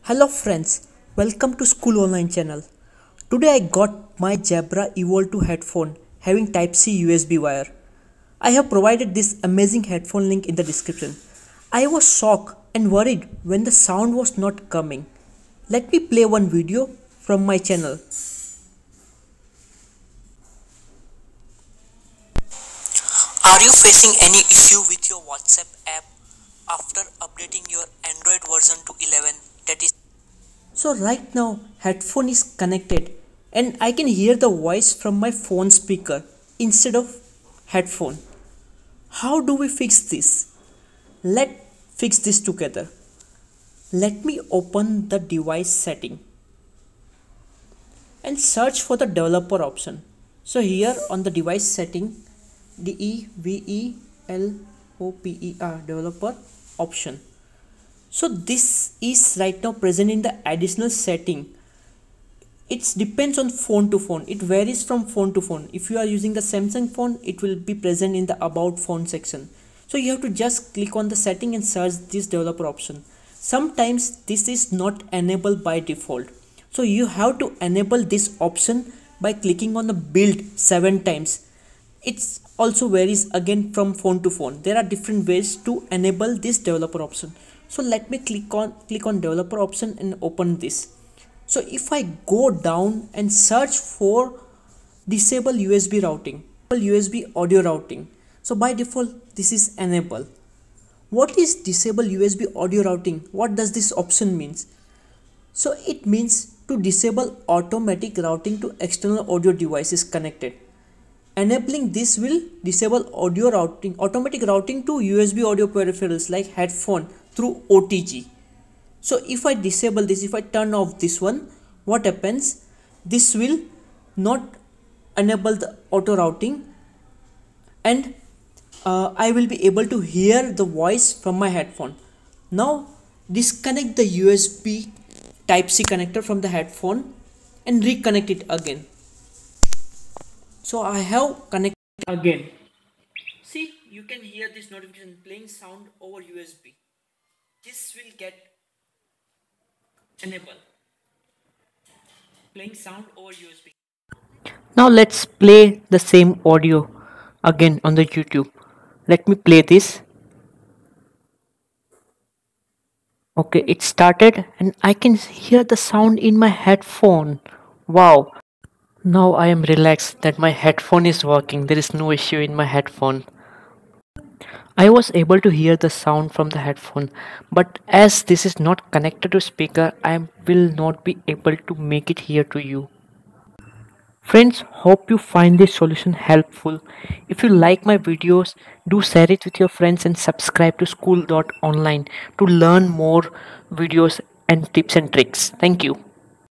Hello friends, welcome to School Online channel. Today I got my Jabra Evolve 2 headphone having Type-C USB wire. I have provided this amazing headphone link in the description. I was shocked and worried when the sound was not coming. Let me play one video from my channel. Are you facing any issue with your WhatsApp app after updating your Android version to 11? That is, So right now headphone is connected and I can hear the voice from my phone speaker instead of headphone. How do we fix this? Let's fix this together. Let me open the device setting and search for the developer option. So here on the device setting, developer developer option. So this is right now present in the additional setting. It depends on phone to phone. It varies from phone to phone. If you are using the Samsung phone, it will be present in the about phone section. So you have to just click on the setting and search this developer option. Sometimes this is not enabled by default. So you have to enable this option by clicking on the build 7 times. It also varies again from phone to phone. There are different ways to enable this developer option. So let me click on developer option and open this. So if I go down and search for disable USB routing, USB audio routing. So by default this is enable. What is disable USB audio routing? What does this option means? So it means to disable automatic routing to external audio devices connected. Enabling this will disable audio routing, automatic routing to USB audio peripherals like headphone through OTG. So if I disable this, if I turn off this one, what happens? This will not enable the auto routing and I will be able to hear the voice from my headphone. Now disconnect the USB Type-C connector from the headphone and reconnect it again. So I have connected again. See, you can hear this notification playing sound over USB. This will get enable playing sound over USB. now let's play the same audio again on the YouTube. Let me play this. Okay, it started and I can hear the sound in my headphone. Wow. Now I am relaxed that my headphone is working. There is no issue in my headphone. I was able to hear the sound from the headphone, but as this is not connected to speaker, I will not be able to make it hear to you. Friends, hope you find this solution helpful. If you like my videos, do share it with your friends and subscribe to school.online to learn more videos and tips and tricks. Thank you.